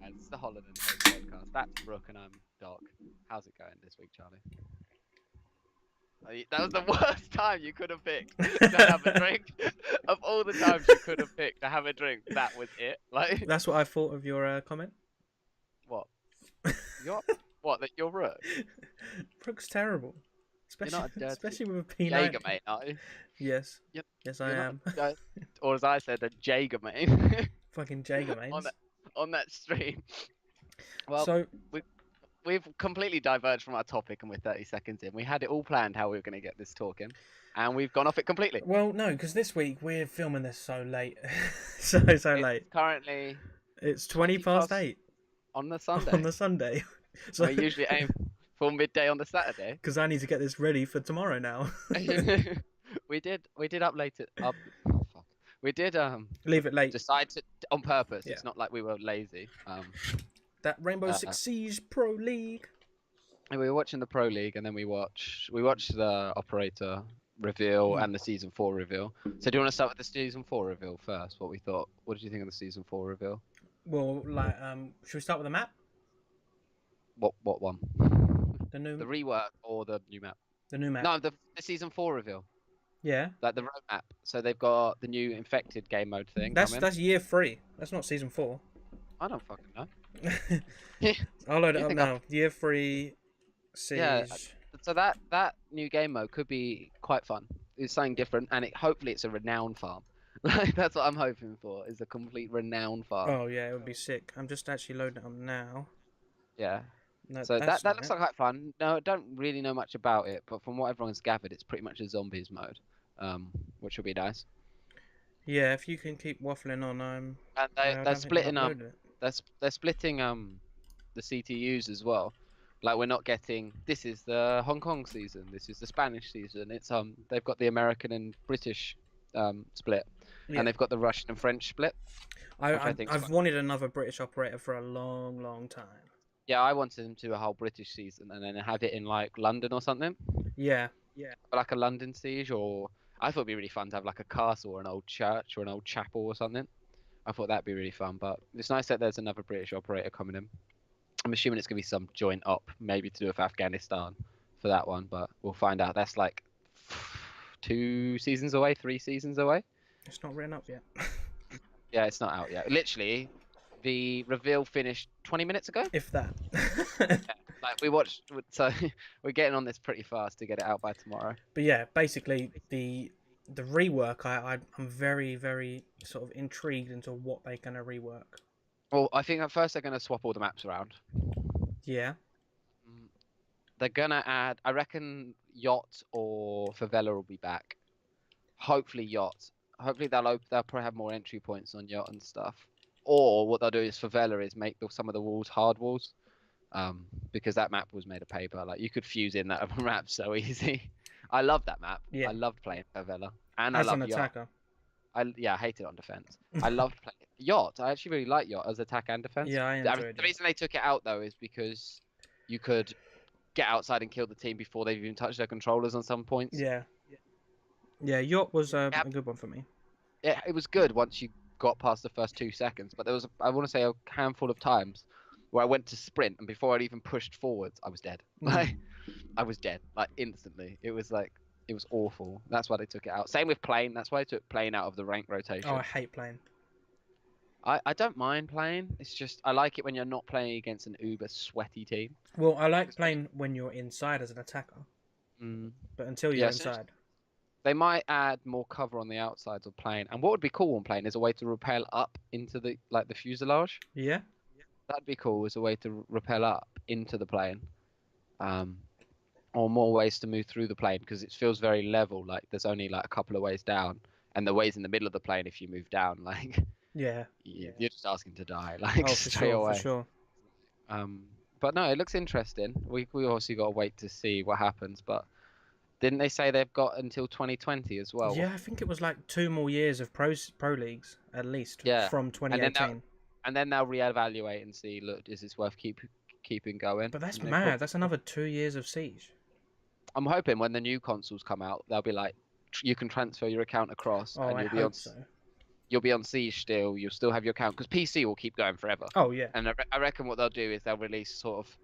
And it's the Holland and Toast podcast. That's Brooke and I'm Doc. How's it going this week, Charlie? That was the worst time you could have picked to have a drink. Of all the times you could have picked to have a drink, that was it. Like, That's what I thought of your comment. what? You're what? That you're rude. Brooke's terrible, You're especially not a dirty especially with a P90. Jaeger mate, are you? Yes, You're, yes, I you're not, am. or as I said, a Jaeger mate Fucking Jaeger on mains. that on that stream. Well, So we we've completely diverged from our topic, and we're 30 seconds in. We had it all planned how we were going to get this talking, and we've gone off it completely. well, no, because this week we're filming this so late, so It's late. currently It's 20 8 on the on Sunday. the Sunday. So So we usually aim for midday on the Saturday. because I need to get this ready for tomorrow now. we did up late. Up, fuck. We did Leave it late. decide to on purpose. Yeah. It's not like we were lazy. That Rainbow Six Siege Pro League. And we were watching the Pro League, and then we watched the operator reveal and the season 4 reveal. So do you want to start with the season 4 reveal first? What we thought? What did you think of the season 4 reveal? Well, like, should we start with the map? What one? The new, The rework or the new map? the new map. No, the season 4 reveal. Yeah, Like the roadmap. So they've got the new infected game mode thing. that's coming. year 3. That's not season 4. I don't fucking know. I'll load it You up think now. Year 3 Siege. Yeah. So that new game mode could be quite fun. It's something different, and hopefully it's a renowned farm. Like that's what I'm hoping for, is a complete renowned farm. Oh yeah, it would be sick. I'm just actually loading it up now. Yeah. No, So that's that not looks it. like quite fun. No, I don't really know much about it, but from what everyone's gathered, it's pretty much a zombies mode, which will be nice. Yeah, if you can keep waffling on, And I they're don't think I've splitting uploaded it. they're splitting the CTUs as well. Like we're not getting, this is the Hong Kong season, this is the Spanish season. It's they've got the American and British split, Yeah. and they've got the Russian and French split. I think I've so. wanted another British operator for a long, long time. Yeah, I wanted them to do a whole British season and then have it in like London or something, Yeah. like a London siege, or I thought it'd be really fun to have like a castle or an old church or an old chapel or something. I thought that'd be really fun, but it's nice that there's another British operator coming in. I'm assuming it's gonna be some joint op, maybe to do with Afghanistan for that one, but we'll find out. That's like 2 seasons away, 3 seasons away. It's not written up yet. Yeah, it's not out yet. Literally, the reveal finished 20 minutes ago. If that. Like we watched, so we're getting on this pretty fast to get it out by tomorrow. But yeah, basically the rework, I'm very, very sort of intrigued into what they're gonna rework. Well, I think at first they're gonna swap all the maps around. Yeah. They're gonna add, I reckon, yacht or favela will be back. Hopefully yacht. Hopefully they'll probably have more entry points on yacht and stuff. Or what they'll do is favela is make some of the walls hard walls, because that map was made of paper. Like you could fuse in that map so easy. I love that map. Yeah. I loved playing favela, and As I an love yacht. attacker. I hate it on defense. I loved playing yacht. I actually really like yacht as attack and defense. Yeah, I enjoyed The it. reason they took it out though is because you could get outside and kill the team before they've even touched their controllers on some points. Yeah. Yeah, yacht was a good one for me. It was good once you got past the first 2 seconds, but there was I want to say a handful of times where I went to sprint and before I'd even pushed forwards, I was dead. Like I was dead, like instantly. It was awful. That's why they took it out. Same with plane. That's why they took plane out of the rank rotation. Oh, I hate playing. I don't mind playing. It's just I like it when you're not playing against an uber sweaty team. Well, I like playing when you're inside as an attacker, Mm. but until you're Yeah, inside. They might add more cover on the outsides of plane. And what would be cool on plane is a way to rappel up into the fuselage. Yeah. That'd be cool as a way to rappel up into the plane. Or more ways to move through the plane because it feels very level. Like there's only like a couple of ways down, and the ways in the middle of the plane if you move down, like Yeah. you're just asking to die, like Oh, for straight sure, away. for sure. But no, it looks interesting. We obviously got to wait to see what happens. But didn't they say they've got until 2020 as well? Yeah, I think it was like 2 more years of pro leagues at least. Yeah. From 2018. And then they'll reevaluate and see, look, is this worth keeping going? But that's And they mad. That's another 2 years of siege. I'm hoping when the new consoles come out, they'll be like, you can transfer your account across, Oh, and I you'll be hope on. so. you'll be on Siege still. You'll still have your account because PC will keep going forever. Oh yeah. And I reckon what they'll do is they'll release sort of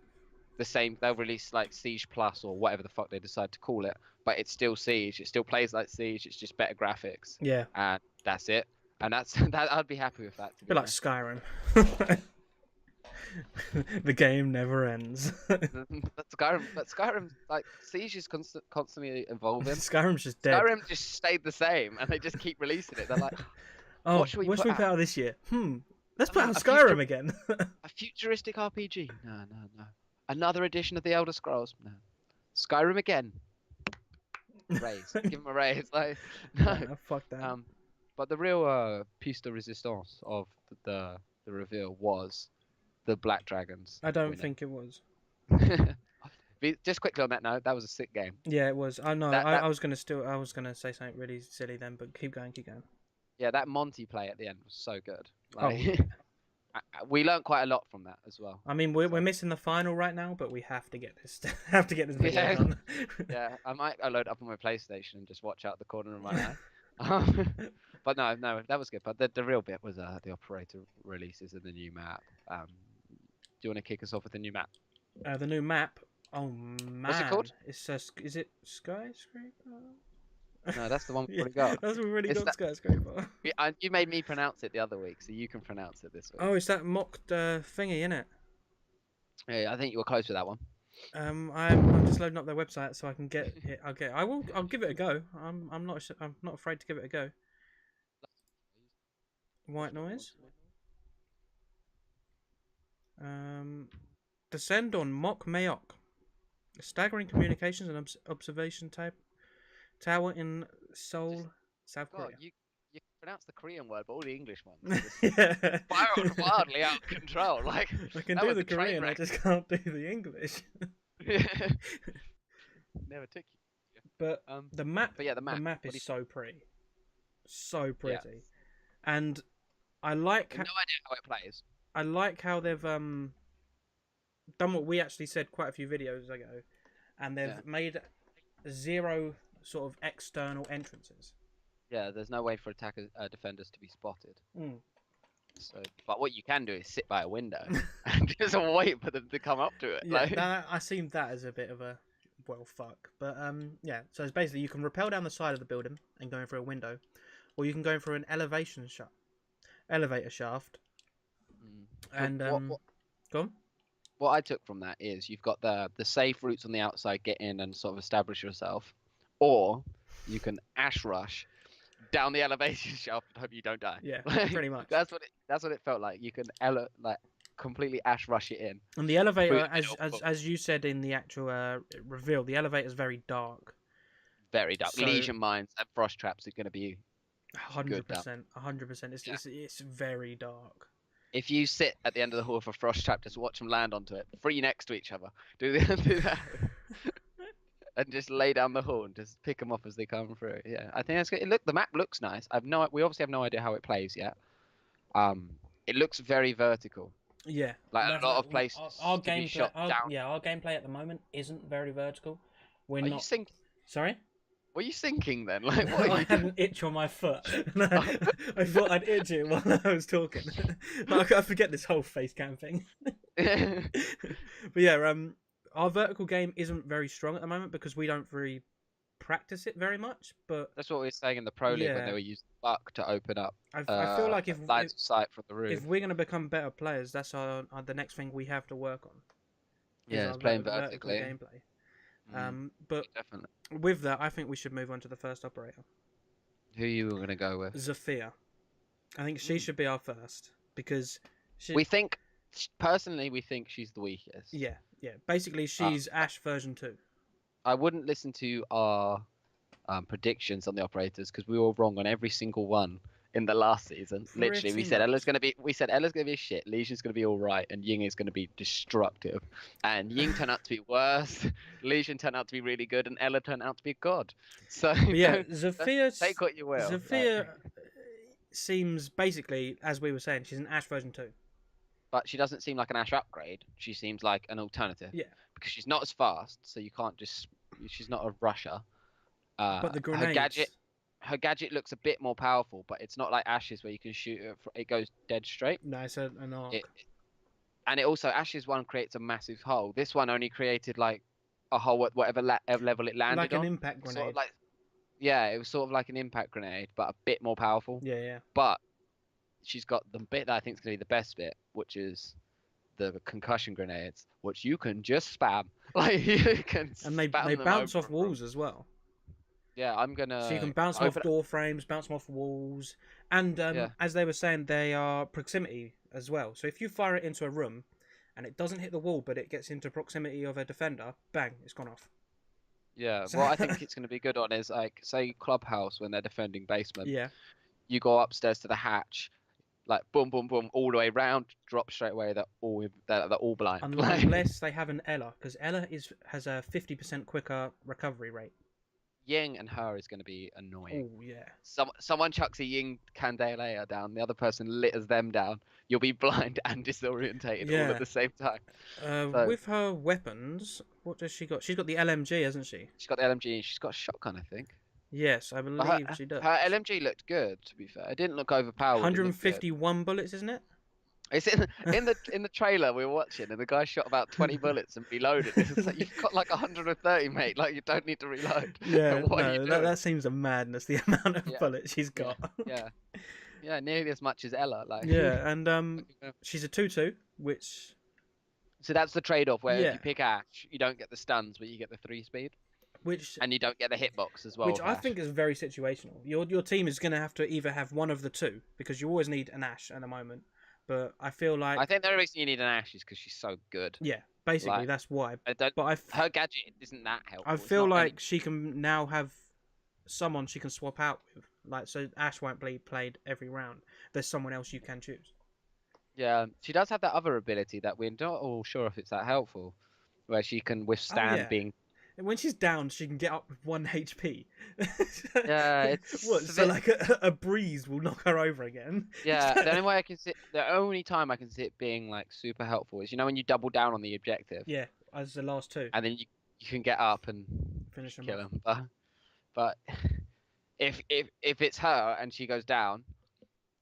the same. They'll release like Siege Plus or whatever the fuck they decide to call it, but it's still Siege. It still plays like Siege. It's just better graphics. Yeah. And that's it. And that's that. I'd be happy with that. To be Bit like honest. Skyrim. The game never ends. But Skyrim, like Siege is constantly evolving. Skyrim's just dead. Skyrim just stayed the same, and they just keep releasing it. They're like, Oh, what should we put put out this year? Let's put out a Skyrim future- again. a futuristic RPG? No. Another edition of the Elder Scrolls? No. Skyrim again? Raise. Give them a raise. Like, no. Nah, fuck that. But the real piece de resistance of the reveal was the Black Dragons. I don't winning. think it was. Just quickly on that note, that was a sick game. Yeah, it was. I know. That- I was gonna say something really silly then, but keep going. Yeah, that Monty play at the end was so good. Oh, Like, we learned quite a lot from that as well. I mean, we're missing the final right now, but we have to get this video Yeah. done. Yeah, I might load it up on my PlayStation and just watch out the corner of my eye. But no, that was good. But the real bit was the operator releases and the new map. Do you want to kick us off with the new map? The new map. Oh man, What's it called? It's is it Skyscraper? No, that's the one we've Yeah, already got. that's what we already It's got. that- Skyscraper. You made me pronounce it the other week, so you can pronounce it this week. Oh, it's that mocked thingy, innit? Yeah, I think you were close with that one. I'm just loading up their website so I can get it. I'll give it a go. I'm not afraid to give it a go. White noise. Descend on Mok Mayok, a staggering communications and observation tower in Seoul, South God, Korea. you pronounce the Korean word, but all the English ones are just Yeah. spiraled wildly out of control. Like I can that do was the a train Korean, I wreck. just can't do the English. Never took you. But the map, But yeah, the map. What do is you- so pretty, so pretty, and I like No idea how it plays. I like how they've done what we actually said quite a few videos ago, and they've made 0 sort of external entrances. Yeah, there's no way for defenders to be spotted. Mm. So, but what you can do is sit by a window and just wait for them to come up to it. Yeah, Like, I seen that as a bit of a well fuck, but yeah. So it's basically you can rappel down the side of the building and go in through a window, or you can go in through an elevator shaft. And go on. What I took from that is you've got the safe routes on the outside, get in and sort of establish yourself, or you can ash rush down the elevation shaft and hope you don't die. Yeah, Like, pretty much. That's what it felt like. You can completely ash rush it in. And the elevator, Through- as you said in the actual reveal, the elevator is very dark. Very dark. So- Legion mines and frost traps are going to be. 100%. 100%. It's very dark. If you sit at the end of the hall with a frost trap, just watch them land onto it, 3 next to each other. Do that. And just lay down the hall and just pick them up as they come through. Yeah, I think that's good. The map looks nice. We obviously have no idea how it plays yet. It looks very vertical. Yeah, Like a lot of places. Our to be gameplay, shot down. our gameplay at the moment isn't very vertical. We're Are not. you think? Sorry. Were you thinking then? Like, what are I you had an itch on my foot. I thought I'd itch it while I was talking. But I forget this whole face cam thing. doing? But yeah, our vertical game isn't very strong at the moment because we don't really practice it very much. But That's what we were saying in the pro league when Yeah. they were using buck to open up. I feel like if lines of sight from the roof. we're going to become better players, that's the next thing we have to work on. is Yeah, our it's playing vertical vertically. gameplay. Mm, But definitely. with that, I think we should move on to the first operator, Who you were gonna go with? Zafia. I think she should be our first because We think, personally, we think she's the weakest. yeah. Basically, she's Ash version 2. I wouldn't listen to our predictions on the operators because we were wrong on every single one in the last season. Literally, we Pretty said much. Ella's gonna be shit, Legion's gonna be all right, and Ying is gonna be destructive. And Ying turned out to be worse. Legion turned out to be really good, and Ella turned out to be god. So But yeah, don't- Zafia. take what you will. Zafia like- seems basically, as we were saying, she's an Ash version 2. but she doesn't seem like an Ash upgrade. She seems like an alternative. Yeah. Because she's not as fast, so you can't just. She's not a rusher. But the Her grenades. gadget. her gadget looks a bit more powerful, but it's not like Ash's where you can shoot it. It goes dead straight. No, it's an arc. And it also Ash's one creates a massive hole. This one only created like a hole at whatever level it landed Like an on. impact Sort grenade. of like yeah, it was sort of like an impact grenade, but a bit more powerful. Yeah, yeah. But she's got the bit that I think is gonna be the best bit, which is the concussion grenades, which you can just spam. Like you can And they spam them bounce over off walls as well. Yeah, I'm gonna. So you can bounce them off door frames, bounce them off walls, and Yeah. as they were saying, they are proximity as well. So if you fire it into a room, and it doesn't hit the wall, but it gets into proximity of a defender, bang, it's gone off. Yeah, what I think it's going to be good on is like, say, Clubhouse when they're defending basement. Yeah. You go upstairs to the hatch, like boom, boom, boom, all the way round, drop straight away. They're all blind. Unless they have an Ella, because Ella has a 50% quicker recovery rate. Ying and her is going to be annoying. Oh yeah. Someone chucks a Ying Candelaria down, the other person litters them down. You'll be blind and disorientated all at the same time. With her weapons, what does she got? She's got the LMG, hasn't she? She's got the LMG and she's got a shotgun, I think. Yes, I believe she does. Her LMG looked good, to be fair. It didn't look overpowered. 151 bullets, isn't it? It's in the trailer we were watching, and the guy shot about 20 bullets and reloaded. It's like, you've got like 130, mate. Like you don't need to reload. Yeah, no, that seems a madness. The amount of bullets she's got. Yeah, nearly as much as Ella. Like yeah, and she's a 2/2, which. So that's the trade-off where if you pick Ash, you don't get the stuns, but you get the 3-speed. And you don't get the hitbox as well. Which I think is very situational. Your team is going to have to either have one of the two because you always need an Ash at the moment. But I feel like I think the only reason you need an Ash is because she's so good. Yeah, basically that's why. Her gadget isn't that helpful. I feel like she can now have someone she can swap out with. Like so, Ash won't be played every round. There's someone else you can choose. Yeah, she does have that other ability that we're not all sure if it's that helpful, where she can withstand being. And when she's down, she can get up with 1 HP. Yeah, it's so like a breeze will knock her over again. Yeah, the only time I can see it being like super helpful is when you double down on the objective. Yeah, as the last two. And then you can get up and finish them kill them. But if it's her and she goes down,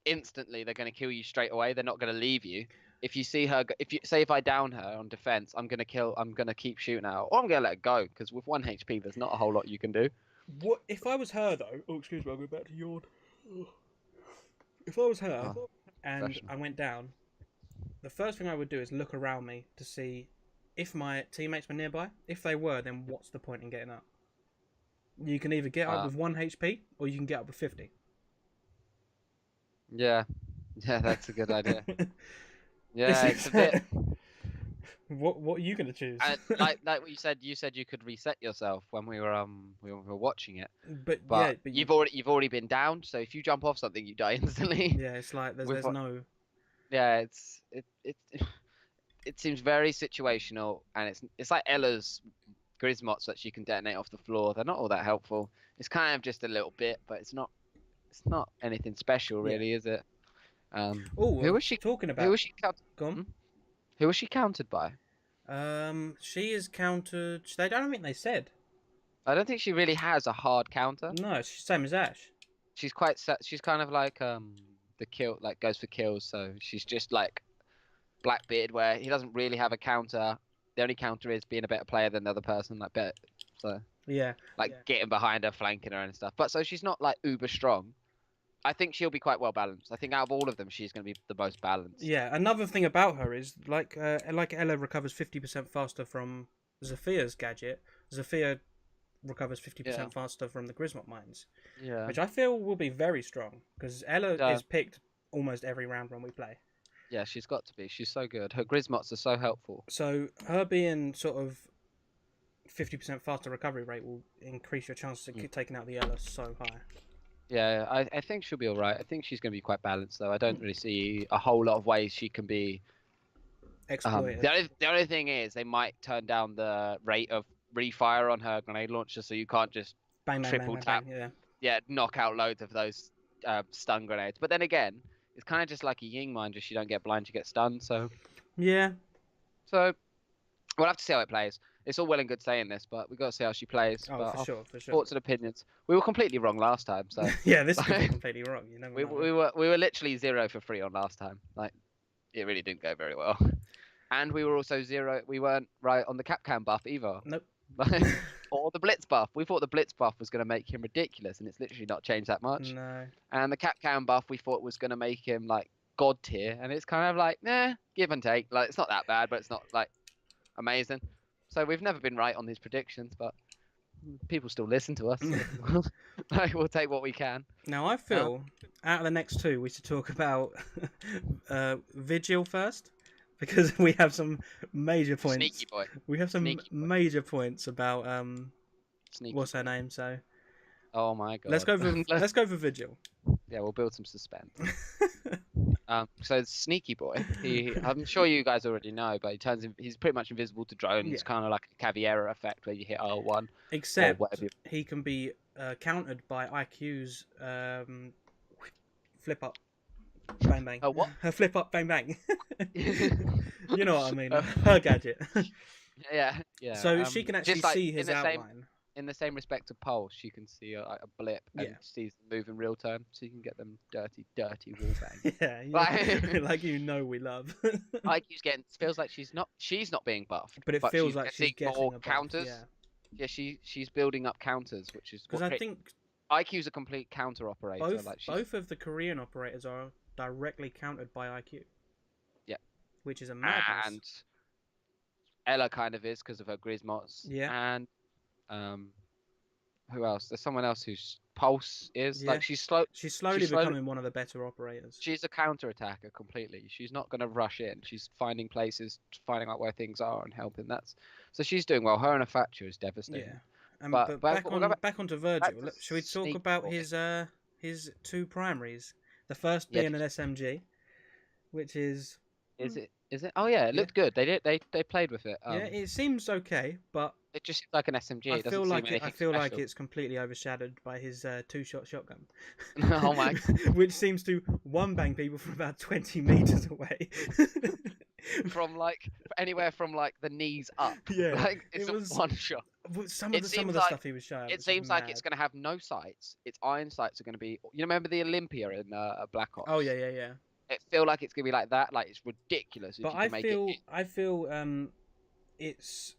instantly they're going to kill you straight away. They're not going to leave you. If you see her, if I down her on defense, I'm gonna keep shooting at her, or I'm gonna let her go because with 1 HP, there's not a whole lot you can do. What if I was her though? Oh, excuse me, I'll go back to yawn. If I was her and I went down, the first thing I would do is look around me to see if my teammates were nearby. If they were, then what's the point in getting up? You can either get up with 1 HP or you can get up with 50. Yeah, that's a good idea. Yeah, it's a bit. What are you gonna choose? like what you said you could reset yourself when we were watching it. But you've already been down, so if you jump off something, you die instantly. Yeah, it's like there's no. Yeah, it seems very situational, and it's like Ella's Grismots that she can detonate off the floor. They're not all that helpful. It's kind of just a little bit, but it's not anything special, really, is it? Who was she talking about? Who was she countered? Go on. Who was she countered by? She is countered. I don't think they said. I don't think she really has a hard counter. No, she's same as Ash. She's quite set. She's kind of like the kill, like goes for kills. So she's just like Blackbeard, where he doesn't really have a counter. The only counter is being a better player than the other person. Getting behind her, flanking her and stuff. But so she's not like uber strong. I think she'll be quite well balanced. I think out of all of them, she's going to be the most balanced. Yeah, another thing about her is like Ella recovers 50% faster from Zephyr's gadget. Zephyr recovers 50% faster from the Grismot mines. Yeah. Which I feel will be very strong because Ella is picked almost every round when we play. Yeah, she's got to be. She's so good. Her Grismots are so helpful. So her being sort of 50% faster recovery rate will increase your chances of taking out the Ella so high. Yeah, I think she'll be all right. I think she's going to be quite balanced, though. I don't really see a whole lot of ways she can be exploited. The only thing is they might turn down the rate of refire on her grenade launcher, so you can't just triple tap. Yeah, knock out loads of those stun grenades. But then again, it's kind of just like a Ying mine, just you don't get blind, you get stunned. So yeah. So we'll have to see how it plays. it's all well and good saying this, but we got to see how she plays. Oh, But for our sure, for sure. thoughts and opinions. We were completely wrong last time, so Yeah, this could be completely wrong. You never we know. we were literally 0 for 3 on last time. Like it really didn't go very well. And we were also 0. We weren't right on the Capcan buff either. Nope. Or the Blitz buff. We thought the Blitz buff was going to make him ridiculous, and it's literally not changed that much. No. And the Capcan buff we thought was going to make him like god tier, and it's kind of like, nah, give and take. Like it's not that bad, but it's not like amazing. So we've never been right on these predictions, but people still listen to us. So like, we'll take what we can. Now I feel out of the next two, we should talk about Vigil first, because we have some major points. Sneaky boy. We have some major points about Sneaky what's her boy. name. So Oh my god. let's go for Vigil. Yeah, we'll build some suspense. So Sneaky Boy, I'm sure you guys already know, but he's pretty much invisible to drones. Yeah. Kind of like a Caviera effect where you hit R1. Except whatever. he can be countered by IQ's flip up, bang bang. Oh, what? Her flip up, bang bang. You know what I mean? Her gadget. Yeah. So she can actually just like see his outline. In the same respect to Pulse, she can see a blip and sees them move in real time, so you can get them dirty wall bangs. Yeah, like you know we love. IQ's feels like she's not being buffed, but it feels like she's getting more a buff, counters. Yeah, she's building up counters, which is because I think IQ's a complete counter operator. Both of the Korean operators are directly countered by IQ. Yeah, which is a madness. And Ella kind of is because of her Grismots. Yeah, and who else? There's someone else whose Pulse is like she's slow. She's slowly becoming one of the better operators. She's a counter attacker completely. She's not going to rush in. She's finding places, finding out where things are, and helping. So she's doing well. Her and a Thatcher is devastating. Yeah, but back onto Virgil. Should we talk about his two primaries? The first being an SMG, which is. Is it? Oh yeah, it looked good. They played with it. Yeah, it seems okay, but it just seems like an SMG. I feel like it's completely overshadowed by his two-shot shotgun. Oh my! Which seems to one bang people from about 20 meters away. From like anywhere from like the knees up. Yeah, like it's one shot. Some of the stuff he was showing. It seems like it's going to have no sights. Its iron sights are going to be. You remember the Olympia in Black Ops? Oh yeah. It feel like it's gonna be like that. Like it's ridiculous. But I feel it's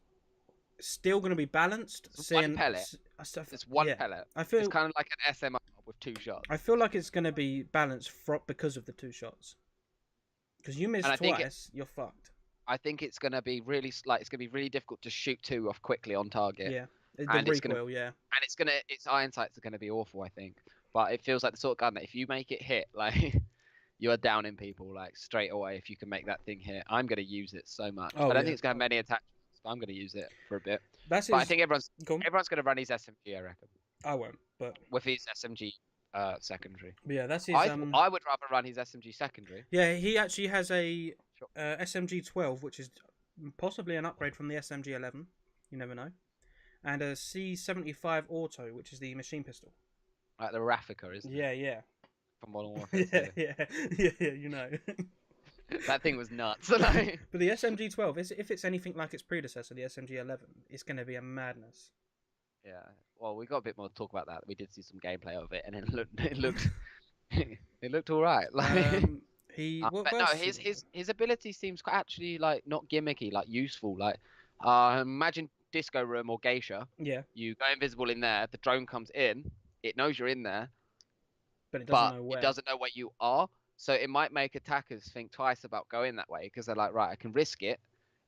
still gonna be balanced. It's one pellet. It's one pellet. I feel it's kind of like an SMR with two shots. I feel like it's gonna be balanced because of the two shots. Because you miss twice, you're fucked. I think it's gonna be really really difficult to shoot two off quickly on target. Yeah, and recoil. And its iron sights are gonna be awful. I think, but it feels like the sort of gun that if you make it hit, like. You are downing people like straight away if you can make that thing hit. I'm going to use it so much. I don't think it's going to have many attachments, but I'm going to use it for a bit. But I think everyone's going to run his SMG, I reckon. I won't, but with his SMG secondary. But yeah, that's his. I would rather run his SMG secondary. Yeah, he actually has a SMG 12, which is possibly an upgrade from the SMG 11. You never know, and a C75 Auto, which is the machine pistol. Like the Raffica, isn't it? Yeah. From Modern Warfare. Yeah, you know. That thing was nuts. But the SMG 12, if it's anything like its predecessor, the SMG 11, it's going to be a madness. Yeah. Well, we got a bit more to talk about that. We did see some gameplay of it, and it looked all right. Like his ability seems actually like not gimmicky, like useful. Like imagine Disco Room or Geisha. Yeah. You go invisible in there. The drone comes in. It knows you're in there. But it doesn't know where you are, so it might make attackers think twice about going that way because they're like, right, I can risk it,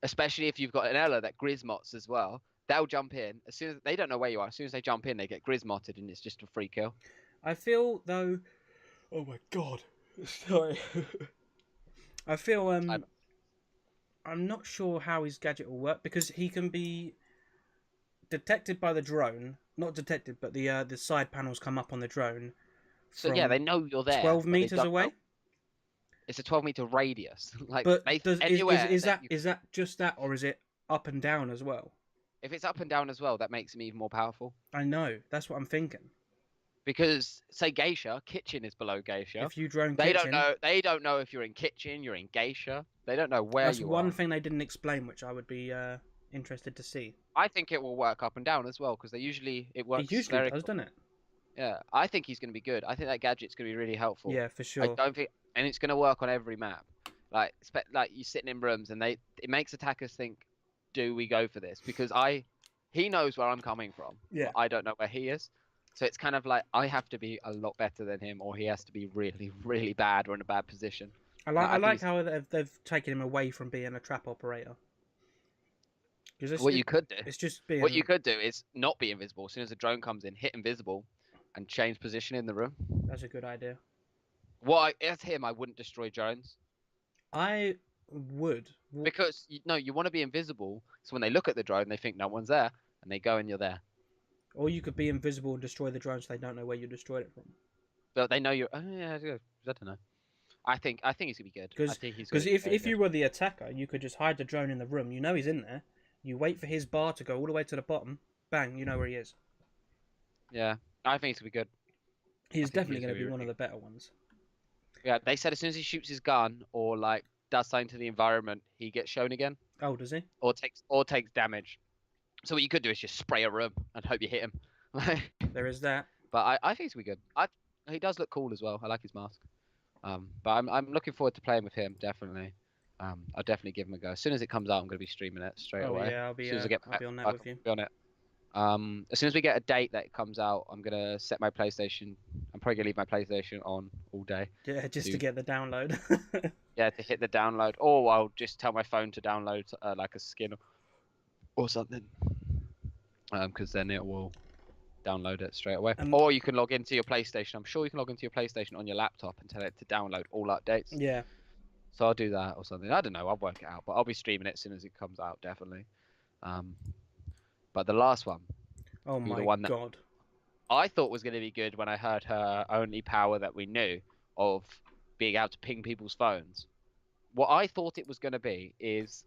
especially if you've got an Ella that Grismots as well. They'll jump in as soon as they don't know where you are. As soon as they jump in, they get Grismotted, and it's just a free kill. I feel though. Oh my god, sorry. I feel I'm not sure how his gadget will work because he can be detected by the drone. Not detected, but the side panels come up on the drone. So yeah, they know you're there. 12 meters away. It's a 12-meter radius. Like, but is that just that, or is it up and down as well? If it's up and down as well, that makes him even more powerful. I know. That's what I'm thinking. Because say Geisha, Kitchen is below Geisha. If you drone they Kitchen, they don't know if you're in Kitchen, you're in Geisha. They don't know where you are. That's one thing they didn't explain, which I would be interested to see. I think it will work up and down as well because it works It usually very. does, doesn't it? Yeah, I think he's going to be good. I think that gadget's going to be really helpful. Yeah, for I sure. don't think, and it's going to work on every map. Like you're sitting in rooms and it makes attackers think, do we go for this? Because he knows where I'm coming from, Yeah. but I don't know where he is. So it's kind of like I have to be a lot better than him, or he has to be really, really bad or in a bad position. I like how they've taken him away from being a trap operator. What you could do, It's just being. what you could do is not be invisible. As soon as a drone comes in, hit invisible, and change position in the room. That's a good idea. As him, I wouldn't destroy drones. I would. Because you want to be invisible, so when they look at the drone, they think no one's there, and they go and you're there. Or you could be invisible and destroy the drone, so they don't know where you destroyed it from. But they know you're. Oh yeah, I don't know. I think he's gonna be good. Because if you were the attacker, you could just hide the drone in the room. You know he's in there. You wait for his bar to go all the way to the bottom. Bang, you know where he is. Yeah, I think he's gonna be good. He's definitely going to be one of the better ones. Yeah, they said as soon as he shoots his gun or like does something to the environment, he gets shown again. Oh, does he? Or takes damage. So what you could do is just spray a room and hope you hit him. There is that. But I think he's gonna be good. He does look cool as well. I like his mask. But I'm looking forward to playing with him definitely. I'll definitely give him a go. As soon as it comes out, I'm gonna be streaming it straight away. Yeah, I'll be. As soon as I'll be on that with you. Be on it. As soon as we get a date that it comes out, I'm gonna set my PlayStation. I'm probably gonna leave my PlayStation on all day. Yeah, just to get the download. Yeah, to hit the download, or I'll just tell my phone to download like a skin or something. Because then it will download it straight away. Or you can log into your PlayStation. I'm sure you can log into your PlayStation on your laptop and tell it to download all updates. Yeah. So I'll do that or something. I don't know. I'll work it out, but I'll be streaming it as soon as it comes out, definitely. But the last one. Oh my god. I thought was going to be good when I heard her only power that we knew of being able to ping people's phones. What I thought it was going to be is,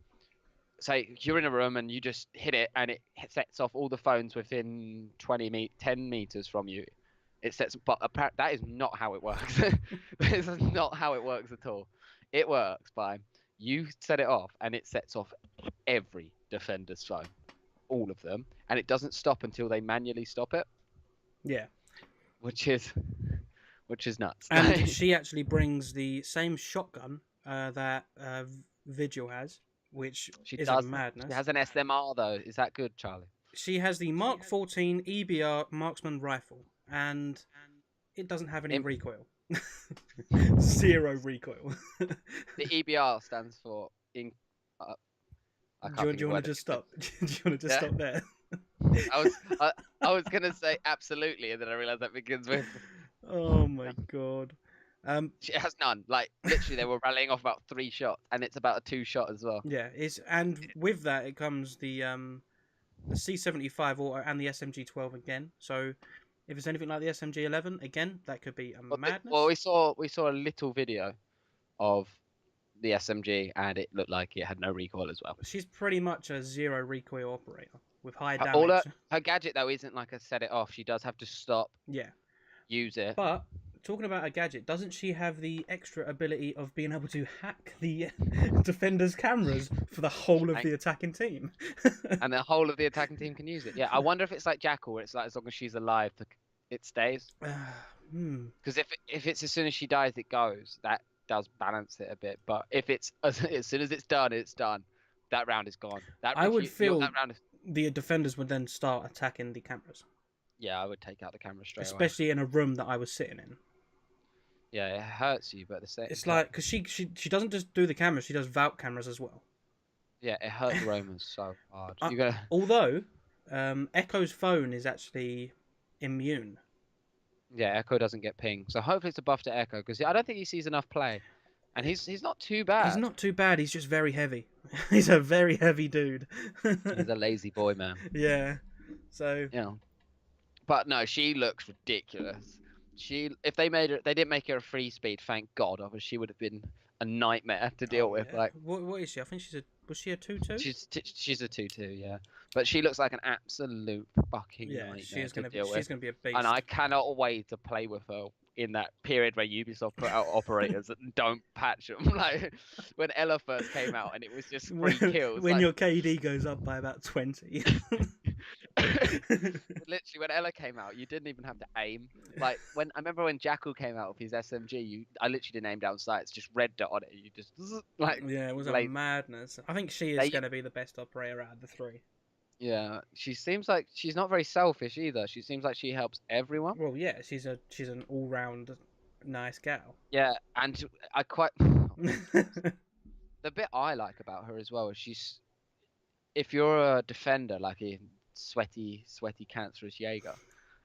say you're in a room and you just hit it and it sets off all the phones within 10 meters from you. It sets, but that is not how it works. This is not how it works at all. It works by you set it off and it sets off every defender's phone, all of them, and it doesn't stop until they manually stop it. Yeah. Which is nuts. And she actually brings the same shotgun that Vigil has, which is a madness. She has an SMR though. Is that good, Charlie? She has the Mark 14 EBR marksman rifle, and it doesn't have any recoil. 0 recoil. The EBR stands for in. Do you want to just stop? Do you want to just stop there? I was gonna say absolutely, and then I realized that begins with. Oh my god. She has none. Like literally, they were rallying off about 3 shots, and it's about a 2 shot as well. Yeah, and with that it comes the C75 auto and the SMG12 again. So if it's anything like the SMG11, again, that could be a madness. Well, we saw a little video of the SMG, and it looked like it had no recoil as well. She's pretty much a 0 recoil operator with high damage. Her gadget though isn't like a set it off. She does have to stop. Yeah. Use it. But talking about a gadget, doesn't she have the extra ability of being able to hack the defender's cameras for the whole of the attacking team? And the whole of the attacking team can use it. Yeah, I wonder if it's like Jackal, where it's like as long as she's alive, it stays. Because if it's as soon as she dies, it goes. That does balance it a bit. But if it's as soon as it's done, it's done. That round is gone. I would feel that round the defenders would then start attacking the cameras. Yeah, I would take out the camera straight away. Especially in a room that I was sitting in. Yeah, it hurts you, but it's like because she doesn't just do the cameras; she does vault cameras as well. Yeah, it hurts Romans so hard. Although, Echo's phone is actually immune. Yeah, Echo doesn't get pinged, so hopefully it's a buff to Echo because I don't think he sees enough play, and he's not too bad. He's not too bad. He's just very heavy. He's a very heavy dude. He's a lazy boy, man. Yeah. So. Yeah. But no, she looks ridiculous. If they didn't make her a 3-speed, thank God, otherwise she would have been a nightmare to deal with. Yeah. Like, what is she? I think was she a 2-2? She's a 2-2, yeah. But she looks like an absolute fucking nightmare she's gonna to deal with. She's gonna be a beast. And I cannot wait to play with her in that period where Ubisoft put out operators that don't patch them. Like when Ella first came out and it was just free kills. When Like your KD goes up by about 20. literally when Ella came out, you didn't even have to aim. Like when I remember when Jackal came out with his SMG, I literally didn't aim down sights, just red dot on it. You just like Yeah, it was a laser. madness. I think she is They, going to be the best operator out of the three. yeah, she seems like she's not very selfish either. She seems like she helps everyone. Well, yeah, she's an all-round nice gal. Yeah, and I quite the bit I like about her as well is she's if you're a defender like a sweaty, cancerous Jaeger,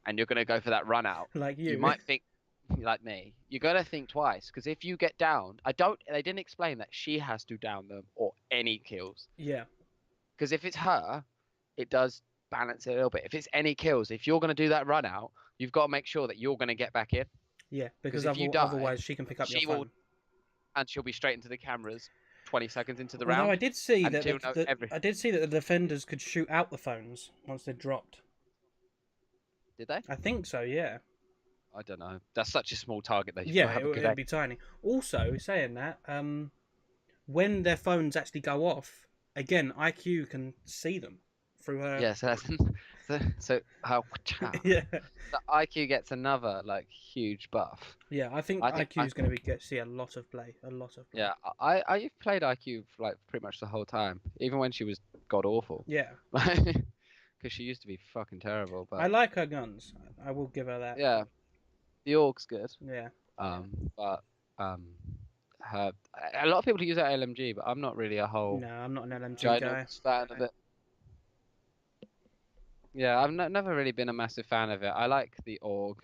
and you're gonna go for that run out, Like you you. might think like me. You're gonna think twice because if you get downed, They didn't explain that she has to down them or any kills. Yeah. Because if it's her, it does balance it a little bit. If it's any kills, if you're gonna do that run out, you've got to make sure that you're gonna get back in. Yeah, because If you die, otherwise she can pick up your she will, phone. and she'll be straight into the cameras 20 seconds into the Although round. I did see and that she'll know I did see that the defenders could shoot out the phones once they're dropped. Did they? I think so. Yeah. I don't know. That's such a small target. They should Yeah, have a good it'd aim. be tiny. Also, saying that, when their phones actually go off, again, IQ can see them through her. Yeah, so how Yeah. the IQ gets another like huge buff. Yeah, I think IQ is going to see a lot of play. A lot of play. Yeah, I've played IQ for like pretty much the whole time, even when she was god awful. Yeah. Because she used to be fucking terrible. But I like her guns. I will give her that. yeah, the Org's good. Yeah. But her a lot of people use that LMG, but I'm not really a whole No, I'm not an LMG guy. ginormous fan of it. Yeah, I've never really been a massive fan of it. I like the Org,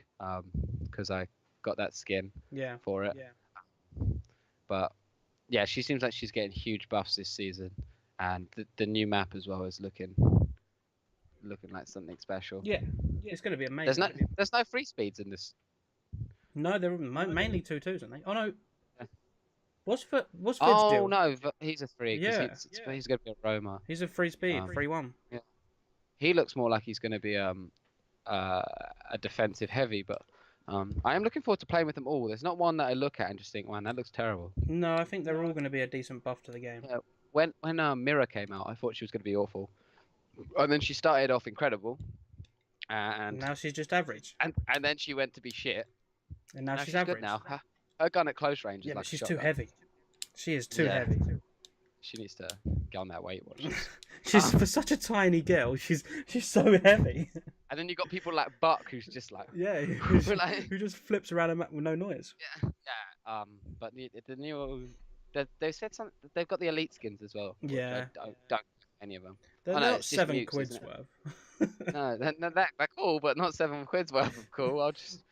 because I got that skin Yeah. for it. Yeah. But yeah, she seems like she's getting huge buffs this season, and the new map as well is looking like something special. Yeah. It's going to be amazing. There's no free speeds in this. No, they're mainly 2-2s, aren't they? Oh no. Yeah. What's Fid's Oh deal? no, he's a free. Yeah. He's gonna be a Roma. He's a free speed, 3-1. Yeah. He looks more like he's gonna be a defensive heavy, but I am looking forward to playing with them all. There's not one that I look at and just think, man, that looks terrible. No, I think they're all going to be a decent buff to the game. Yeah, when Mira came out, I thought she was going to be awful, and then she started off incredible, and now she's just average. And then she went to be shit. And now she's good average. now. Her gun at close range is Yeah, like but she's a too shotgun. heavy. She is too Yeah. heavy. She needs to get on that Weight Watchers. She's for such a tiny girl. She's so heavy. And then you got people like Buck, who's just like Yeah, who just flips around a map with no noise. yeah. But the new they said something. They've got the elite skins as well. which Yeah. I don't any of them. They're Oh, no, not it's just £7 mutes, isn't it? worth. No, they're cool, but not £7 worth of cool. I'll just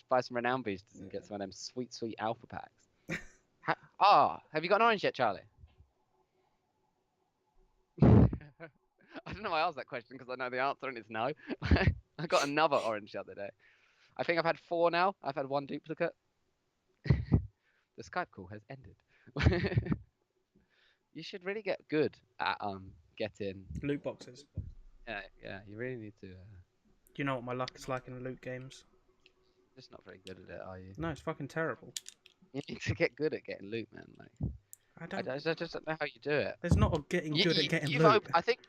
buy some renown boosters and get some of them sweet alpha packs. Have you got an orange yet, Charlie? I don't know why I asked that question because I know the answer and it's no. I got another orange the other day. I think I've had 4 now. I've had 1 duplicate. The Skype call has ended. You should really get good at getting Loot boxes. Yeah. You really need to. You know what my luck is like in loot games? Just not very good at it, are you? No, it's fucking terrible. You need to get good at getting loot, man. Like I just don't know how you do it. There's not a getting good at getting you've loot. I think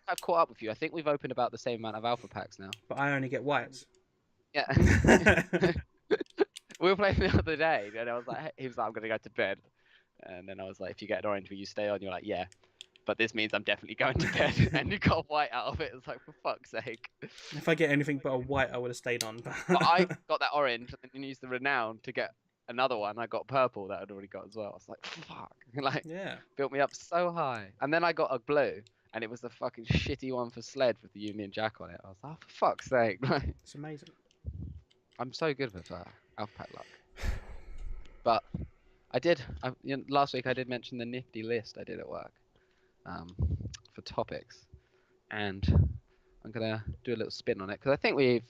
I've caught up with you. I think we've opened about the same amount of alpha packs now. But I only get whites. Yeah. We were playing the other day, and I was like, he was like, I'm gonna go to bed, and then I was like, if you get an orange, will you stay on? You're like, yeah. But this means I'm definitely going to bed, and you got a white out of it. It's like, for fuck's sake. If I get anything but a white, I would have stayed on. But I got that orange, and then used the renown to get another one. I got purple that I'd already got as well. I was like, fuck. Like, yeah. built me up so high. And then I got a blue, and it was the fucking shitty one for sled with the Union Jack on it. I was like, oh, for fuck's sake. It's amazing. I'm so good with alpha pack luck. But last week I did mention the nifty list I did at work for topics. And I'm going to do a little spin on it, because I think we've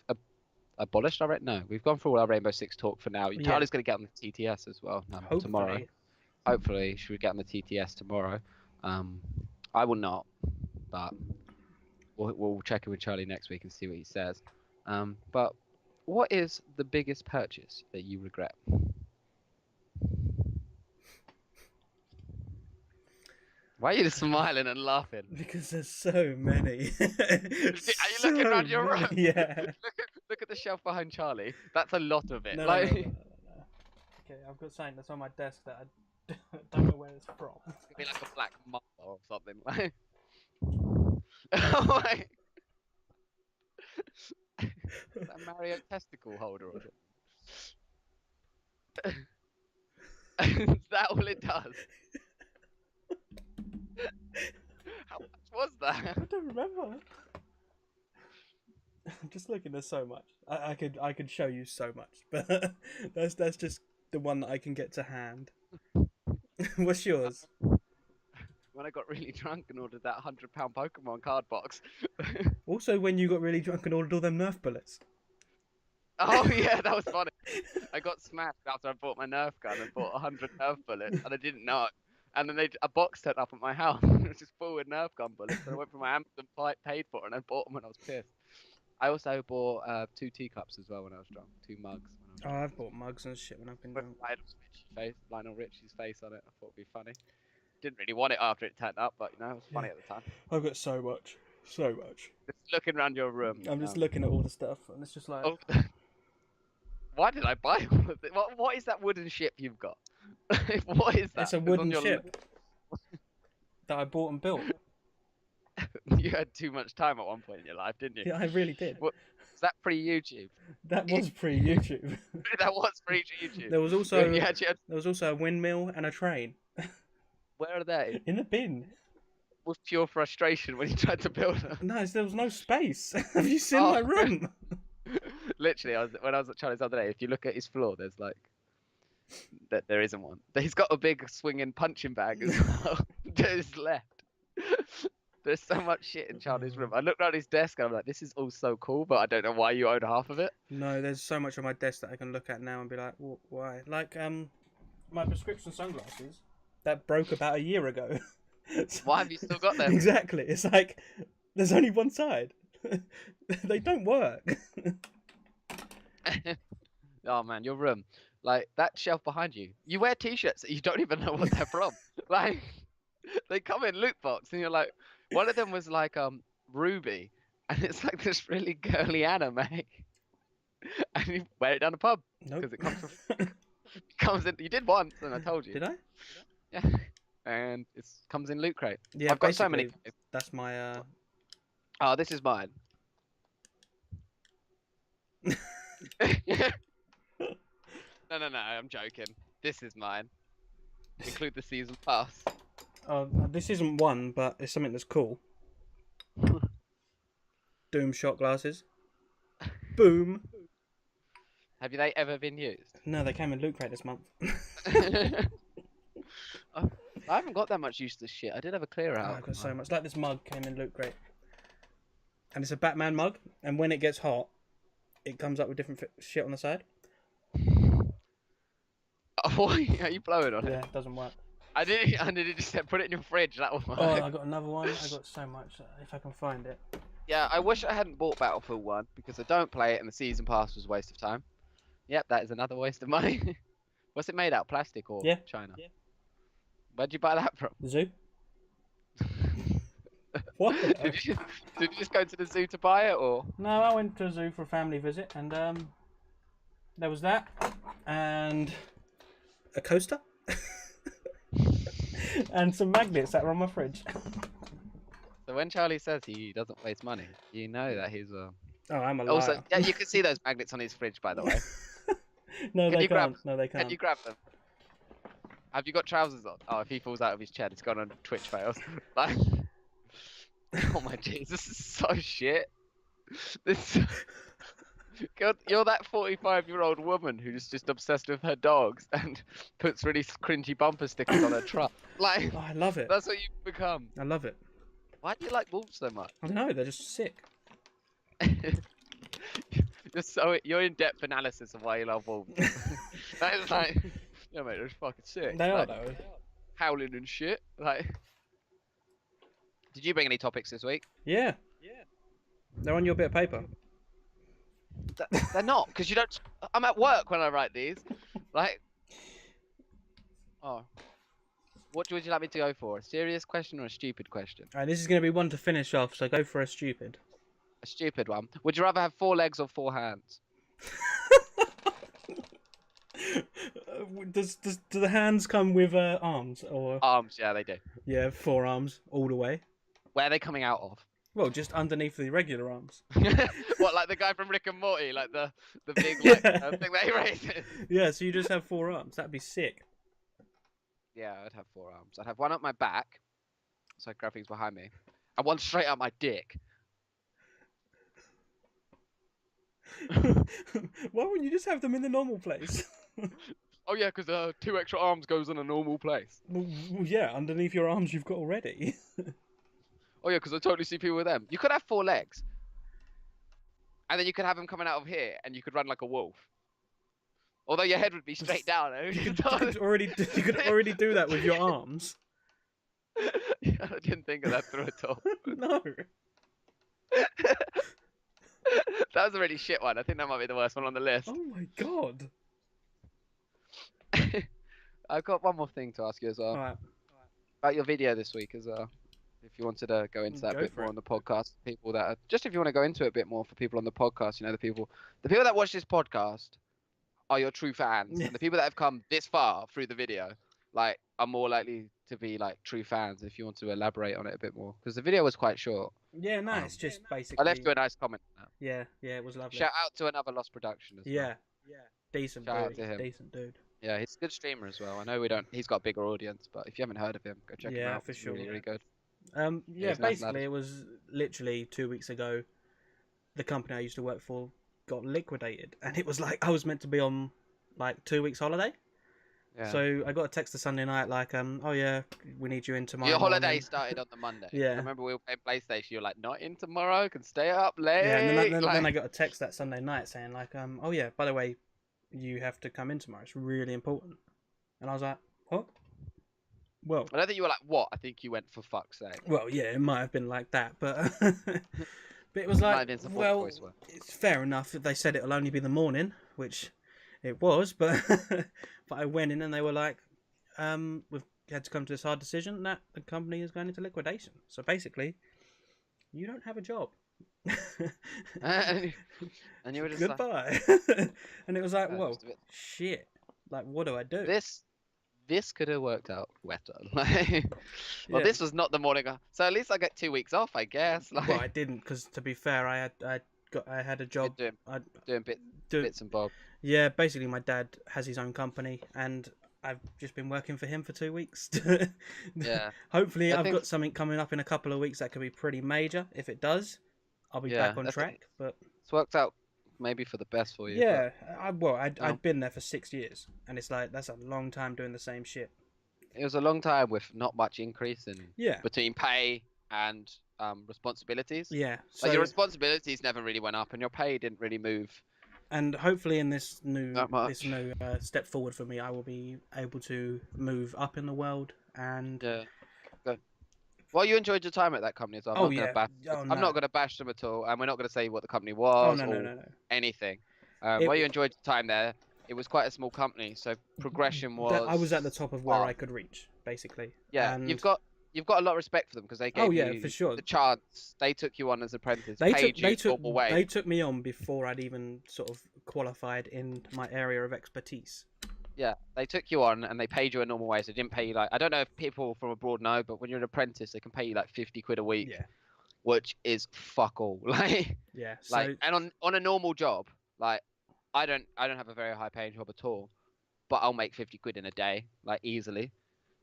abolished our... No, we've gone through all our Rainbow Six talk for now. Yeah. Charlie's going to get on the TTS as well tomorrow. Hopefully, she would get on the TTS tomorrow. I will not, but we'll check in with Charlie next week and see what he says. But What is the biggest purchase that you regret? Why are you just smiling and laughing? Because there's so many. Are you looking So around your room? many, yeah. Look at the shelf behind Charlie. That's a lot of it. No, no, no, Like, no, no, no. Okay, I've got something that's on my desk that I don't know where it's from. it's gonna be like a black mamba or something. Like, oh my, is that Mario testicle holder or something? Is that all it does? How much was that? I don't remember. I'm just looking. There's so much. I could show you so much, but that's just the one that I can get to hand. What's yours? When I got really drunk and ordered that £100 Pokemon card box. Also, when you got really drunk and ordered all them Nerf bullets. Oh yeah, that was funny. I got smashed after I bought my Nerf gun and bought 100 Nerf bullets, and I didn't know it. And then a box turned up at my house. It was just full with Nerf gun bullets. And I went for my Amazon, paid for it, and I bought them when I was pissed. I also bought 2 teacups as well when I was drunk. 2 mugs when I was Oh, drunk. I've bought mugs and shit when I've been With drunk. Lionel Richie's face on it. I thought it'd be funny. Didn't really want it after it turned up, but you know, it was funny at the time. I've got so much. So much. Just looking around your room. I'm just looking at all the stuff, and it's just like... Oh, why did I buy all of it? What is that wooden ship you've got? What is that? It's a on wooden your ship that I bought and built. You had too much time at one point in your life, didn't you? Yeah, I really did. What, is that pre-YouTube? That was pre-YouTube. That was pre-YouTube. There was also You actually had... there was also a windmill and a train Where are they? in the bin. With pure frustration when you tried to build them. No, there was no space. Have you seen Oh. my room? Literally, when I was at Charlie's the other day, if you look at his floor, there's like that there isn't one. He's got a big swinging punching bag as well to his left. There's so much shit in Charlie's room. I looked around his desk and I'm like, this is all so cool, but I don't know why you own half of it. No, there's so much on my desk that I can look at now and be like, why? Like my prescription sunglasses that broke about a year ago. Why have you still got them? Exactly. It's like there's only one side. They don't work. Oh man, your room. Like that shelf behind you. You wear t-shirts that you don't even know what they're from. Like they come in loot box and you're like, one of them was like Ruby and it's like this really girly anime. And you wear it down the pub. Nope. Because it comes in. You did once, and I told you. Did I? Yeah. And it comes in loot crate. Yeah, I've got so many. basically, that's my Oh, this is mine. No, I'm joking. This is mine. Include the season pass. this isn't one, but it's something that's cool. Doom shot glasses. Boom. Have they ever been used? No, they came in loot crate this month. I haven't got that much use to this shit. I did have a clear out. I've got so much. Like this mug came in loot crate. And it's a Batman mug, and when it gets hot, it comes up with different shit on the side. Oh, are you blowing on it? Yeah, it doesn't work. I did just say put it in your fridge. That will work. Oh, I got another one. I got so much. If I can find it. Yeah, I wish I hadn't bought Battlefield 1 because I don't play it and the season pass was a waste of time. Yep, that is another waste of money. What's it made out? Plastic or China? Yeah. Where'd you buy that from? The zoo. What? did you just go to the zoo to buy it or? No, I went to a zoo for a family visit and there was that and a coaster and some magnets that were on my fridge. So when Charlie says he doesn't waste money, you know that he's Oh, I'm a liar. Also, yeah, you can see those magnets on his fridge, by the way. No, Can they you grab- can't. No, they can't. Can you grab them? Have you got trousers on? Oh, if he falls out of his chair, it's gone on Twitch fails. Like, oh my Jesus, this is so shit. This, God, you're that 45-year-old woman who's just obsessed with her dogs and puts really cringy bumper stickers on her truck. Like, Oh, I love it. that's what you've become. I love it. Why do you like wolves so much? I don't know. They're just sick. You're in-depth analysis of why you love wolves. That is like, yeah, mate, they're fucking sick. They are Like, though. howling and shit. Like, did you bring any topics this week? Yeah. They're on your bit of paper. They're not, because you don't. I'm at work when I write these. Like, oh, what would you like me to go for? A serious question or a stupid question? Alright, this is going to be one to finish off, so go for a stupid. A stupid one. Would you rather have 4 legs or 4 hands? Do the hands come with arms or? Arms, yeah, they do. Yeah, 4 arms all the way. Where are they coming out of? Well, just underneath the regular arms. What, like the guy from Rick and Morty, like the big like thing that he raises? Yeah, so you just have 4 arms. That'd be sick. Yeah, I'd have 4 arms. I'd have one up my back, so grab things behind me, and one straight up my dick. Why wouldn't you just have them in the normal place? Oh yeah, because 2 extra arms goes in a normal place. Well, yeah, underneath your arms you've got already. Oh yeah, because I totally see people with them. You could have 4 legs, and then you could have them coming out of here, and you could run like a wolf. Although your head would be straight down. You could already do that with your arms. Yeah, I didn't think of that through at all. No. That was a really shit one. I think that might be the worst one on the list. Oh my god. I've got one more thing to ask you as well. Alright. About your video this week as well. If you wanted to go into that a bit more on the podcast, people that are, just if you want to go into it a bit more for people on the podcast, you know, the people that watch this podcast are your true fans, and the people that have come this far through the video, like, are more likely to be like true fans. If you want to elaborate on it a bit more, because the video was quite short. Yeah, no, it's just basically. I left you a nice comment. Yeah, it was lovely. Shout out to another Lost Production as well. Yeah, decent Shout out dude. to him. Decent dude. Yeah, he's a good streamer as well. I know he's got a bigger audience, but if you haven't heard of him, go check him out. Yeah, for sure. Really, really good. Yeah, basically, it was literally 2 weeks ago. The company I used to work for got liquidated, and it was like I was meant to be on like 2 weeks holiday. Yeah. So I got a text the Sunday night like, oh yeah, we need you in tomorrow. Your holiday morning. started on the Monday. Yeah. I remember we were playing PlayStation. You were like, not in tomorrow. Can stay up late. Yeah, and then I got a text that Sunday night saying like, oh yeah, by the way, you have to come in tomorrow. It's really important. And I was like, what? Well, I don't think you were like, what? I think you went, for fuck's sake. Well, yeah, it might have been like that, but but it was like, well, it's fair enough. They said it'll only be the morning, which it was, but but I went in and they were like, we've had to come to this hard decision that the company is going into liquidation. So basically, you don't have a job. And you were just goodbye. And it was like, whoa, shit. Like, what do I do? This could have worked out better. Well, this was not the morning. So at least I get 2 weeks off, I guess. Well, I didn't, because to be fair, I had a job doing bits and bobs. Yeah, basically, my dad has his own company, and I've just been working for him for 2 weeks. Yeah. Hopefully, I've got something coming up in a couple of weeks that could be pretty major. If it does, I'll be back on track. But it's worked out maybe for the best for you. Yeah, I'd been there for 6 years, and it's like that's a long time doing the same shit. It was a long time with not much increase in between pay and responsibilities. Yeah, so like your responsibilities never really went up, and your pay didn't really move. And hopefully, in this new step forward for me, I will be able to move up in the world and. Good. Well, you enjoyed your time at that company, so I'm I'm not going to bash them at all, and we're not going to say what the company was no. anything. While you enjoyed your time there, it was quite a small company, so progression was. I was at the top of where I could reach, basically. Yeah, and you've got a lot of respect for them because they gave you for sure. the chance. They took you on as apprentice. They took me on before I'd even sort of qualified in my area of expertise. Yeah, they took you on and they paid you a normal way. So they didn't pay you like, I don't know if people from abroad know, but when you're an apprentice, they can pay you like 50 quid a week. Yeah. Which is fuck all. Like, yeah. Like, and on a normal job, like, I don't have a very high paying job at all, but I'll make 50 quid in a day, like, easily.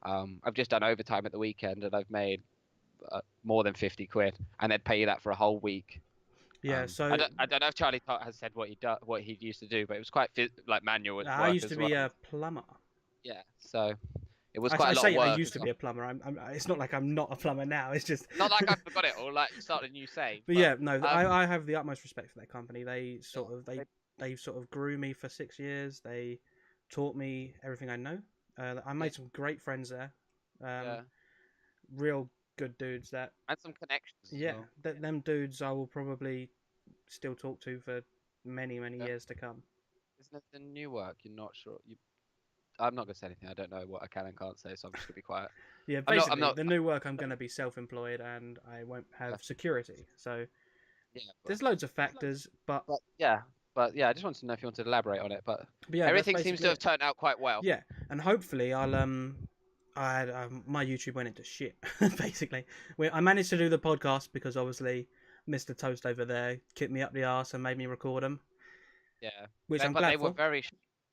I've just done overtime at the weekend and I've made more than 50 quid, and they'd pay you that for a whole week. Yeah, so I don't know if Charlie has said what he used to do, but it was quite like manual work. I used to be a plumber. Yeah, so it was quite a lot of work. I used to be a plumber. It's not like I'm not a plumber now. It's just not like I forgot it or like started a new save. But yeah, no, I have the utmost respect for that company. They sort of grew me for 6 years. They taught me everything I know. I made some great friends there. Real good dudes and some connections. Yeah, them dudes I will probably still talk to for many Yeah. years to come. Isn't it the new work? You're not sure. I'm not gonna say anything. I don't know what I can and can't say, so I'm just gonna be quiet. Yeah, I'm not. I'm basically, not. the new work I'm going to be self-employed and I won't Yeah, have security. So yeah, there's loads of factors, but yeah. I just wanted to know if you wanted to elaborate on it. But but yeah, that's everything seems basically to have it. turned out quite well. Yeah, and hopefully I had my YouTube went into shit. Basically, I managed to do the podcast because obviously Mr. Toast over there kicked me up the arse and made me record them, Yeah, which I'm but they glad were for. very.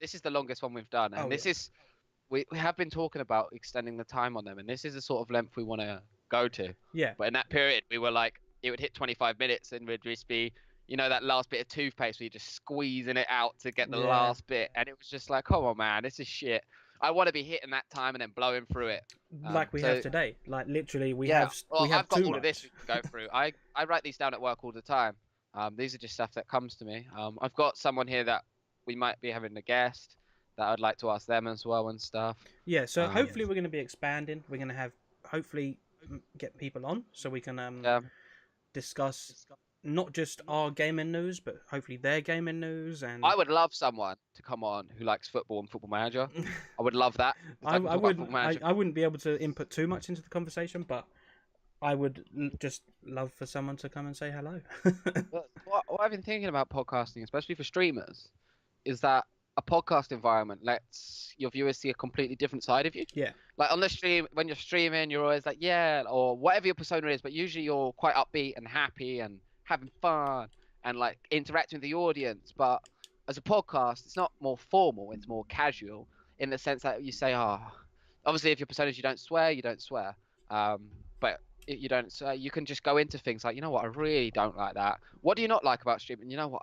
This is the longest one we've done, and Oh this yeah, is we have been talking about extending the time on them, and this is the sort of length we want to go to. yeah, But in that period, we were like, it would hit 25 minutes, and we'd just be, that last bit of toothpaste where you're just squeezing it out to get the yeah. last bit, and it was just like, come on, man, this is shit. I want to be hitting that time and then blowing through it. Like we have So today. Like literally, yeah, we well, have I've got too all of this much. we can go through. I write these down at work all the time. These are just stuff that comes to me. I've got someone here that we might be having a guest that I'd like to ask them as well and stuff. Yeah, so Um, hopefully we're going to be expanding. We're going to have hopefully get people on so we can yeah, discuss not just our gaming news, but hopefully their gaming news. And I would love someone to come on who likes football and Football Manager. I would love that because I can talk about Football Manager. I wouldn't be able to input too much into the conversation, but I would just love for someone to come and say hello. But what I've been thinking about podcasting, especially for streamers, is that a podcast environment lets your viewers see a completely different side of you. Yeah, Like on the stream, when you're streaming, you're always like, yeah, or whatever your persona is, but usually you're quite upbeat and happy and having fun and like interacting with the audience. But as a podcast, it's not more formal, it's more casual in the sense that you say, obviously if your persona is you don't swear, you don't swear. But you don't swear, you can just go into things like, you know what, I really don't like that. What do you not like about streaming? You know what?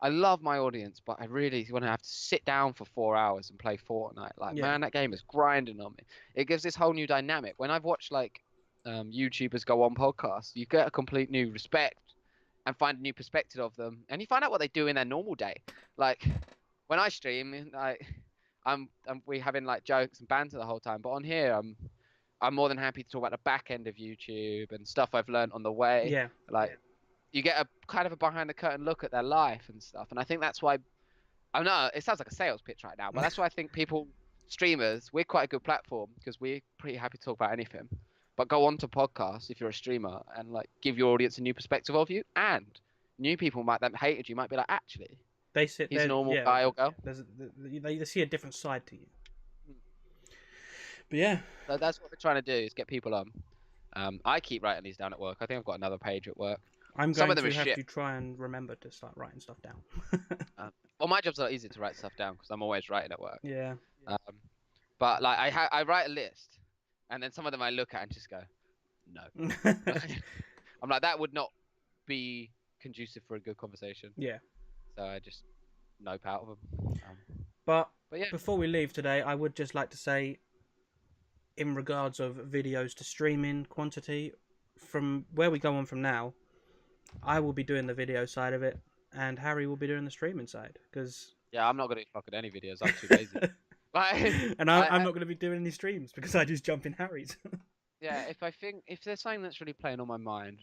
I love my audience, but I really want to have to sit down for 4 hours and play Fortnite. Like, yeah, man, that game is grinding on me. It gives this whole new dynamic. When I've watched like YouTubers go on podcasts, you get a complete new respect and find a new perspective of them, and you find out what they do in their normal day. Like when I stream, we having like jokes and banter the whole time, but on here, I'm more than happy to talk about the back end of YouTube and stuff I've learned on the way. yeah, Like you get a kind of a behind the curtain look at their life and stuff. And I think that's why I know it sounds like a sales pitch right now, but that's why I think streamers, we're quite a good platform because we're pretty happy to talk about anything. But go on to podcasts if you're a streamer and like give your audience a new perspective of you, and new people that hated you might be like, actually, they sit he's there. a normal Yeah, guy or girl. they see a different side to you. But yeah, So that's what we're trying to do is get people on. I keep writing these down at work. I think I've got another page at work. I'm Some going of them to are have shit. to try and remember to start writing stuff down. Well, my job's a lot easier to write stuff down because I'm always writing at work. Yeah, Um, but like I write a list, and then some of them I look at and just go, no. I'm like, that would not be conducive for a good conversation. yeah. So I just nope out of them. But But yeah, before we leave today, I would just like to say, in regards of videos to streaming quantity, from where we go on from now, I will be doing the video side of it, and Harry will be doing the streaming side. Because yeah, I'm not gonna do fucking any videos. I'm too lazy. and I'm not going to be doing any streams because I just jump in Harry's. Yeah, if there's something that's really playing on my mind,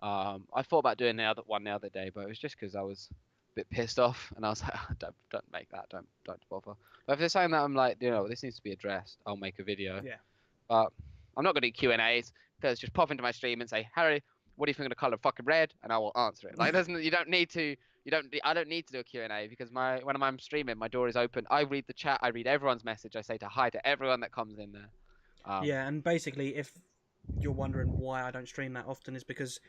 I thought about doing the other day, but it was just because I was a bit pissed off, and I was like, don't make that, don't bother. But if there's something that I'm like, this needs to be addressed, I'll make a video. Yeah. But I'm not gonna do Q&As. Because just pop into my stream and say, Harry, what do you think of the color fucking red? And I will answer it. Like, you don't need to. I don't need to do a Q&A because when I'm streaming, my door is open. I read the chat. I read everyone's message. I say hi to everyone that comes in there. Yeah, and basically, if you're wondering why I don't stream that often, is because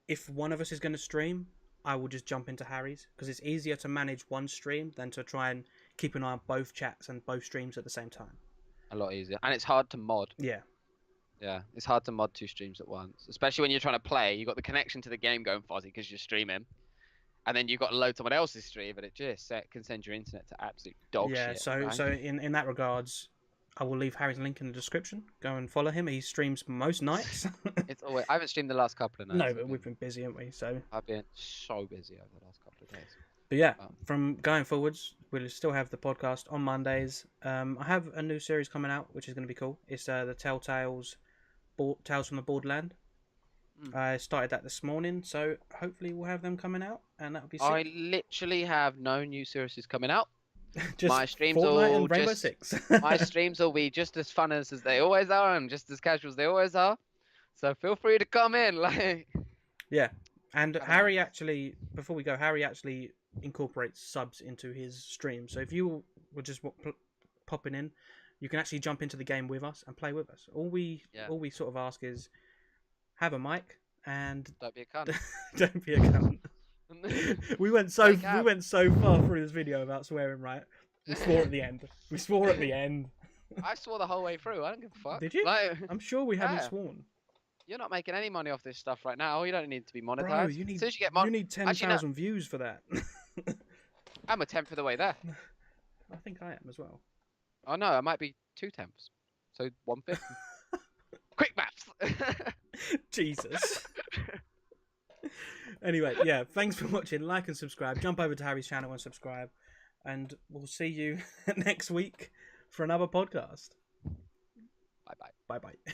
if one of us is going to stream, I will just jump into Harry's because it's easier to manage one stream than to try and keep an eye on both chats and both streams at the same time. A lot easier, and it's hard to mod. Yeah. Yeah, it's hard to mod 2 streams at once, especially when you're trying to play. You got the connection to the game going fuzzy because you're streaming, and then you've got to load someone else's stream, and it just can send your internet to absolute dog shit. Yeah. So in that regards, I will leave Harry's link in the description. Go and follow him. He streams most nights. It's always. I haven't streamed the last couple of nights. No, but we've been busy, haven't we? So I've been so busy over the last couple of days. But yeah, from going forwards, we'll still have the podcast on Mondays. I have a new series coming out, which is going to be cool. It's the Tales from the Borderland. I started that this morning, so hopefully we'll have them coming out, and that'll be I sick. literally have no new series coming out. Just My streams Fortnite will and Rainbow just Six. my streams will be just as fun as they always are and just as casual as they always are. So feel free to come in. Like, Yeah, and have a Harry laugh. actually, before we go, Harry actually incorporates subs into his stream. So if you were just popping in, you can actually jump into the game with us and play with us. Yeah, All we sort of ask is have a mic and don't be a cunt. don't be a cunt. we went Take out. so far through this video about swearing, right? We swore at the end. We swore at the end. I swore the whole way through. I don't give a fuck. Did you? Like, I'm sure we haven't yeah, sworn. you're not making any money off this stuff right now. You don't need to be Bro, monetized. As soon as you get you need actually no, 10,000 views for that. I'm a tenth of the way there. I think I am as well. Oh no, I might be 2/10. So 1/5. Quick maths. Jesus. Anyway, yeah, thanks for watching. Like and subscribe. Jump over to Harry's channel and subscribe. And we'll see you next week for another podcast. Bye bye. Bye bye.